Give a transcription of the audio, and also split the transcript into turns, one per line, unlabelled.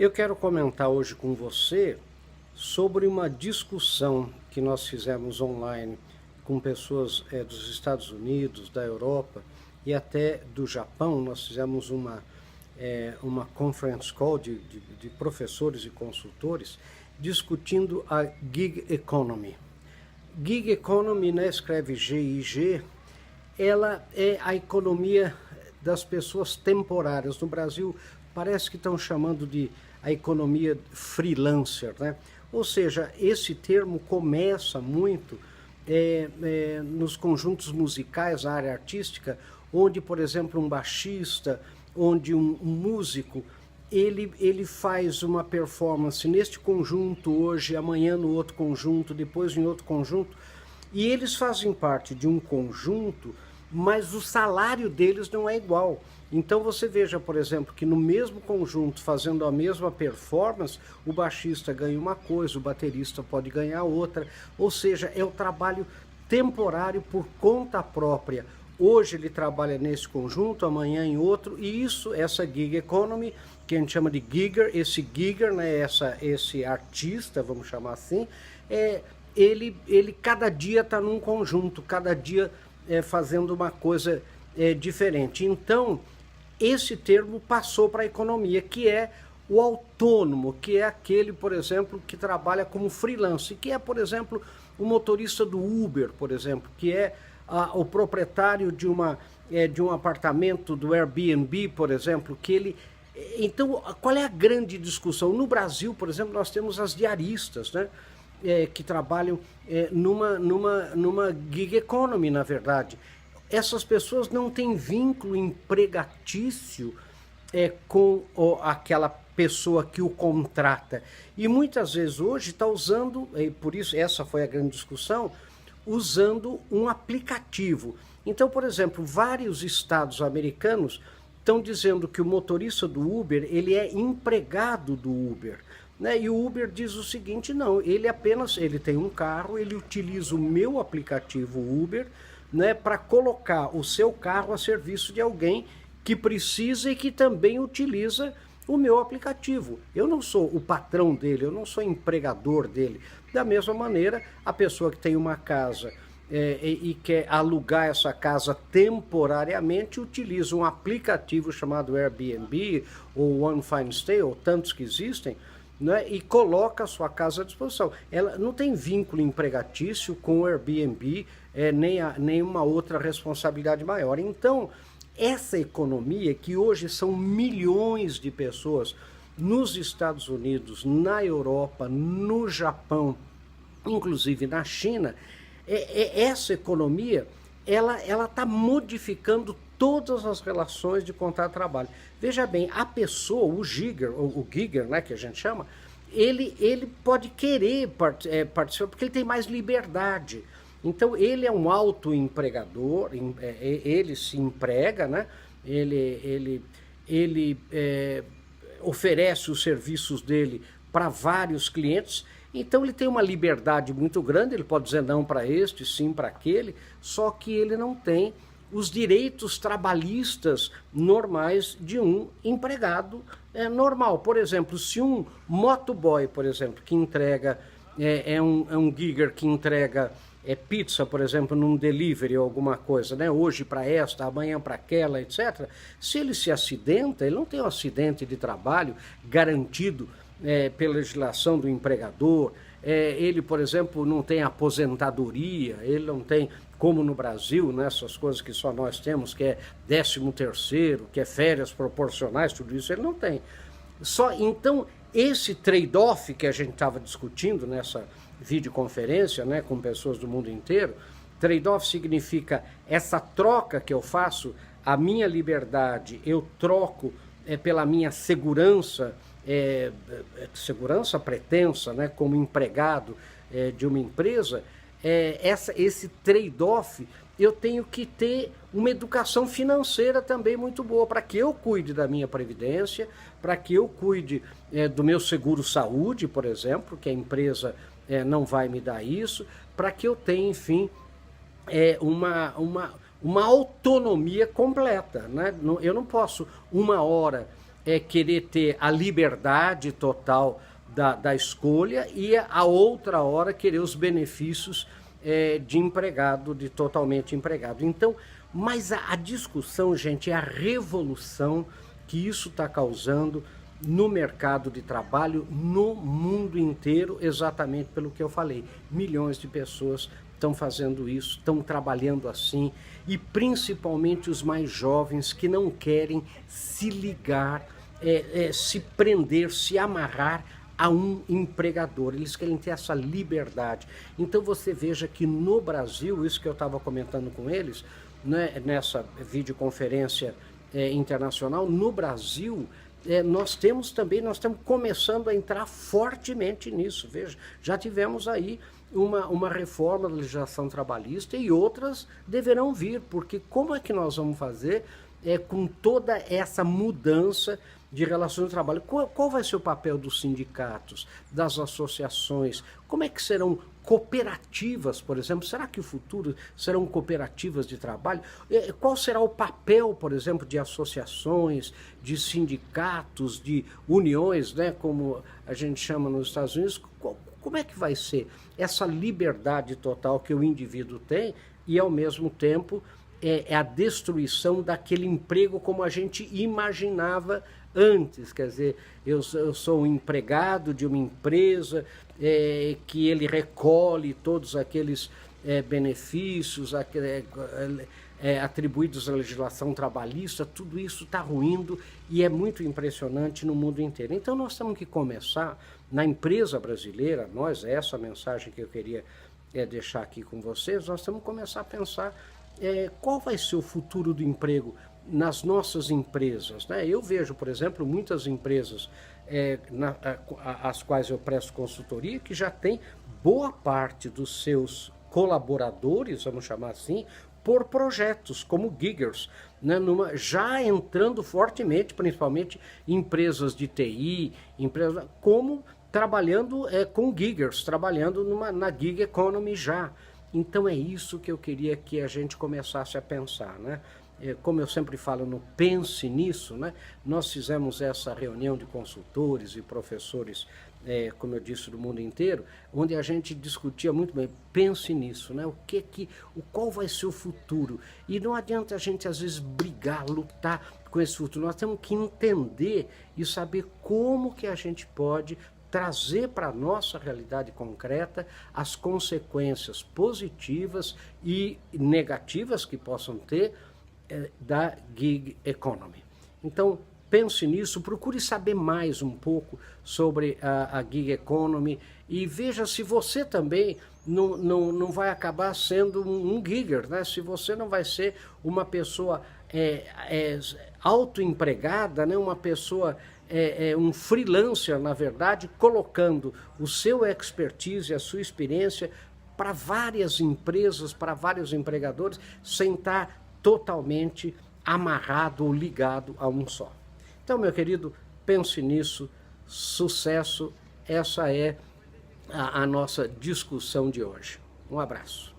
Eu quero comentar hoje com você sobre uma discussão que nós fizemos online com pessoas dos Estados Unidos, da Europa e até do Japão. Nós fizemos uma conference call de professores e consultores discutindo a gig economy. Gig economy, né, escreve GIG, ela é a economia das pessoas temporárias. No Brasil parece que estão chamando de a economia freelancer, né? Ou seja, esse termo começa muito nos conjuntos musicais, na área artística, onde, por exemplo, um baixista, onde um músico, ele faz uma performance neste conjunto hoje, amanhã no outro conjunto, depois em outro conjunto, e eles fazem parte de um conjunto, mas o salário deles não é igual. Então você veja, por exemplo, que no mesmo conjunto, fazendo a mesma performance, o baixista ganha uma coisa, o baterista pode ganhar outra, ou seja, é o trabalho temporário por conta própria. Hoje ele trabalha nesse conjunto, amanhã em outro, e essa gig economy, que a gente chama de gigger, esse gigger, né, esse artista, vamos chamar assim, ele cada dia está num conjunto, cada dia fazendo uma coisa diferente. Então, esse termo passou para a economia, que é o autônomo, que é aquele, por exemplo, que trabalha como freelance, que é, por exemplo, o motorista do Uber, por exemplo, que é o proprietário de um apartamento do Airbnb, por exemplo, que ele... Então, qual é a grande discussão? No Brasil, por exemplo, nós temos as diaristas, né? Que trabalham numa gig economy, na verdade. Essas pessoas não têm vínculo empregatício com aquela pessoa que o contrata. E muitas vezes hoje está usando, por isso essa foi a grande discussão, usando um aplicativo. Então, por exemplo, vários estados americanos estão dizendo que o motorista do Uber, ele é empregado do Uber. Né? E o Uber diz o seguinte, não, ele tem um carro, ele utiliza o meu aplicativo Uber, né, para colocar o seu carro a serviço de alguém que precisa e que também utiliza o meu aplicativo. Eu não sou o patrão dele, eu não sou empregador dele. Da mesma maneira, a pessoa que tem uma casa e quer alugar essa casa temporariamente, utiliza um aplicativo chamado Airbnb ou One Fine Stay, ou tantos que existem, né, e coloca a sua casa à disposição. Ela não tem vínculo empregatício com o Airbnb, nem uma outra responsabilidade maior. Então, essa economia, que hoje são milhões de pessoas nos Estados Unidos, na Europa, no Japão, inclusive na China, essa economia, ela está modificando todas as relações de contrato de trabalho. Veja bem, a pessoa, o gigger, né, que a gente chama, ele pode querer participar porque ele tem mais liberdade. Então, ele é um autoempregador, ele se emprega, né? Ele oferece os serviços dele para vários clientes, então ele tem uma liberdade muito grande, ele pode dizer não para este, sim para aquele, só que ele não tem os direitos trabalhistas normais de um empregado normal. Por exemplo, se um motoboy, por exemplo, que entrega, um gigger que entrega pizza, por exemplo, num delivery ou alguma coisa, né? Hoje para esta, amanhã para aquela, etc. Se ele se acidenta, ele não tem um acidente de trabalho garantido pela legislação do empregador. Ele, por exemplo, não tem aposentadoria, ele não tem, como no Brasil, né, essas coisas que só nós temos, que é 13º, que é férias proporcionais, tudo isso ele não tem. Então, esse trade-off que a gente estava discutindo nessa videoconferência, né, com pessoas do mundo inteiro, trade-off significa essa troca que eu faço, a minha liberdade, eu troco pela minha segurança, segurança pretensa, né, como empregado de uma empresa. Esse trade-off, eu tenho que ter uma educação financeira também muito boa, para que eu cuide da minha previdência, para que eu cuide do meu seguro-saúde, por exemplo, que a empresa não vai me dar isso, para que eu tenha, enfim, uma autonomia completa, né? Eu não posso, uma hora, querer ter a liberdade total da escolha e a outra hora querer os benefícios de empregado, de totalmente empregado. Então, mas a discussão, gente, é a revolução que isso está causando no mercado de trabalho no mundo inteiro, exatamente pelo que eu falei. Milhões de pessoas estão fazendo isso, estão trabalhando assim, e principalmente os mais jovens que não querem se ligar, se prender, se amarrar a um empregador. Eles querem ter essa liberdade. Então você veja que no Brasil, isso que eu estava comentando com eles, né, nessa videoconferência internacional, no Brasil, nós estamos começando a entrar fortemente nisso. Veja, já tivemos aí uma reforma da legislação trabalhista e outras deverão vir, porque como é que nós vamos fazer com toda essa mudança de relações de trabalho? Qual vai ser o papel dos sindicatos, das associações? Como é que serão cooperativas, por exemplo? Será que o futuro serão cooperativas de trabalho? Qual será o papel, por exemplo, de associações, de sindicatos, de uniões, né, como a gente chama nos Estados Unidos? Como é que vai ser essa liberdade total que o indivíduo tem e, ao mesmo tempo, a destruição daquele emprego como a gente imaginava antes? Quer dizer, eu sou um empregado de uma empresa que ele recolhe todos aqueles benefícios atribuídos à legislação trabalhista. Tudo isso está ruindo e é muito impressionante no mundo inteiro. Então nós temos que começar na empresa brasileira, essa mensagem que eu queria deixar aqui com vocês, nós temos que começar a pensar qual vai ser o futuro do emprego nas nossas empresas, né? Eu vejo, por exemplo, muitas empresas às quais eu presto consultoria que já tem boa parte dos seus colaboradores, vamos chamar assim, por projetos como giggers, né? Já entrando fortemente, principalmente empresas de TI, empresas como trabalhando com giggers, trabalhando na gig economy já. Então é isso que eu queria que a gente começasse a pensar, né? Como eu sempre falo no Pense Nisso, né? Nós fizemos essa reunião de consultores e professores, como eu disse, do mundo inteiro, onde a gente discutia muito bem, pense nisso, né? Qual vai ser o futuro? E não adianta a gente, às vezes, brigar, lutar com esse futuro. Nós temos que entender e saber como que a gente pode trazer para a nossa realidade concreta as consequências positivas e negativas que possam ter da gig economy. Então, pense nisso, procure saber mais um pouco sobre a gig economy e veja se você também não vai acabar sendo um gigger, né? Se você não vai ser uma pessoa autoempregada, né? Uma pessoa, um freelancer, na verdade, colocando o seu expertise, a sua experiência para várias empresas, para vários empregadores, sem estar totalmente amarrado ou ligado a um só. Então, meu querido, pense nisso, sucesso, essa é a nossa discussão de hoje. Um abraço.